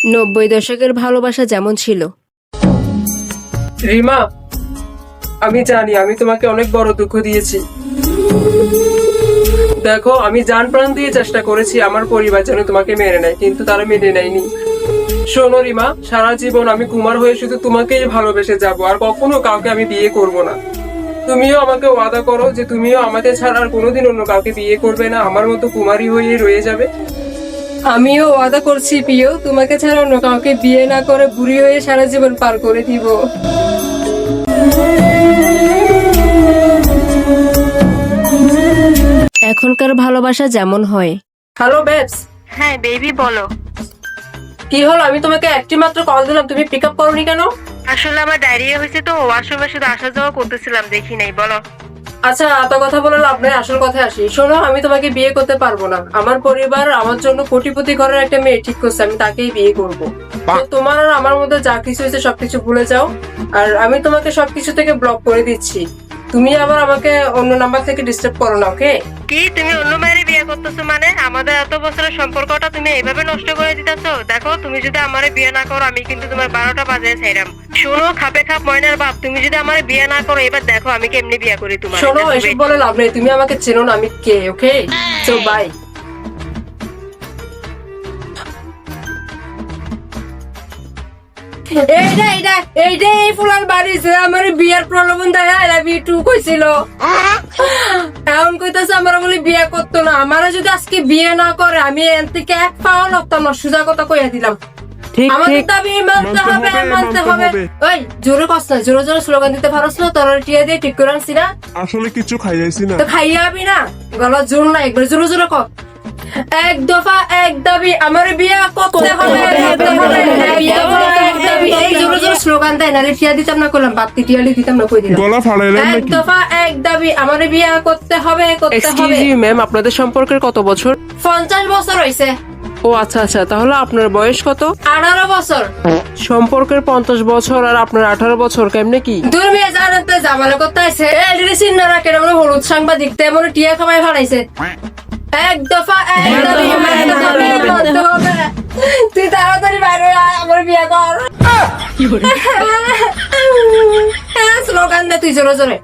90 দশকের ভালোবাসা যেমন ছিল। রিমা, আমি জানি আমি তোমাকে অনেক বড় দুঃখ দিয়েছি। দেখো, আমি জান প্রাণ দিয়ে চেষ্টা করেছি আমার পরিবার যেন তোমাকে মেনে নেয়, কিন্তু তারা মেনে নেয়নি। শোনো রিমা, সারা জীবন আমি কুমার হয়ে শুধু তোমাকেই ভালোবেসে যাব, আর কখনো কাউকে আমি বিয়ে করব না। তুমিও আমাকে ওয়াদা করো যে তুমিও আমাকে ছাড়া আর কোনোদিন অন্য কাউকে বিয়ে করবে না, আমার মতো কুমারী হয়ে রয়ে যাবে। আমিও ওয়াদা করছি প্রিয়, তোমাকে ছাড়া অন্য কাউকে বিয়ে না করে বুড়ি হয়ে সারা জীবন পার করে দিব। এখনকার ভালোবাসা যেমন হয়। Hello babes. হ্যাঁ বেবি বলো। কি হলো, আমি তোমাকে একটি মাত্র কল দিলাম, তুমি পিক আপ করোনি কেন? আসলে আমার ডায়রিয়া হয়েছে তো, ওয়াশরুমে শুধু আসা যাওয়া করতেছিলাম, দেখি নাই। বলো। আচ্ছা, এত কথা বলে লাভ নেই, আসল কথায় আসি। শোনো, আমি তোমাকে বিয়ে করতে পারবো না। আমার পরিবার আমার জন্য কোটিপতি ঘরের একটা মেয়ে ঠিক করছে, আমি তাকেই বিয়ে করবো। তো তোমার আর আমার মধ্যে যা কিছু হয়েছে সবকিছু ভুলে যাও, আর আমি তোমাকে সবকিছু থেকে ব্লক করে দিচ্ছি। তুমি আবার আমাকে অন্য নাম্বার থেকে ডিস্টার্ব করো না, ওকে? কি তুমি অন্য মায়ের বিয়ে করতেছো? মানে আমাদের এত বছরের সম্পর্কটা তুমি এইভাবে নষ্ট করে দিতেছো? দেখো, তুমি যদি আমারে বিয়ে না করো আমি কিন্তু তোমার 12টা বাজে ছাইরাম। শোনো খাপে খাপ ময়নার বাপ, তুমি যদি আমারে বিয়ে না করো এবার দেখো আমি কেমনি বিয়ে করি তোমার। শোনো, এসব বলে লাভ নেই, তুমি আমাকে চেনো না আমি কে, ওকে? So bye. এই ফুলার বাড়ি যে আমার বিয়ার প্রলোভন দেয়, আই লাভ ইউ টু কইছিল। এখন কইতাছে আমার বলে বিয়ে করতো না। আমারে যদি আজকে বিয়ে না করে আমি এর থেকে এক পাও লাগতাম না, সোজা কথা কইয়া দিলাম। আমাদের দাবি মানতে হবে, মানতে হবে। ওই জোরে কস না, জোরে জোরে স্লোগান দিতে পারস না? তোর টিয়া দিয়ে ঠিক করে আনছি না? আসলে কিছু খাইয়াছি না। তো খাইয়া আবি না, গলা জোর না, একবার জোরে জোরে কর। এক দফা এক দাবি, আমার বিয়ে করতে হবে, এই জোরে জোরে স্লোগান দেয়, নালে টিয়া দিতাম না, করলাম বাত্তি টিয়ালি দিতাম না, কই দিলাম। গলা ফাড়াইলাম এক নাকি? দফা এক দাবি, আমার বিয়ে করতে হবে, করতে হবে। ম্যাম, আপনাদের সম্পর্কের কত বছর? 50 বছর হইছে। ও আচ্ছা আচ্ছা, তাহলে আপনার বয়স কত? 18 বছর। সম্পর্কের 50 বছর আর আপনার 18 বছর, কেমনে কি? দূর মেয়ে জানাতে জামালা করতে আছে, এলডি সিন্না রাখে না, হলুদ সাংবাদিক তেমন টিয়া খামাই ফাড়াইছে। এক দফা এক দাবি, মানতে হবে। তুই তাড়াতাড়ি বাইরে আয়, আমার বিয়ে কর। স্লোগান দে তুই জোরে জোরে।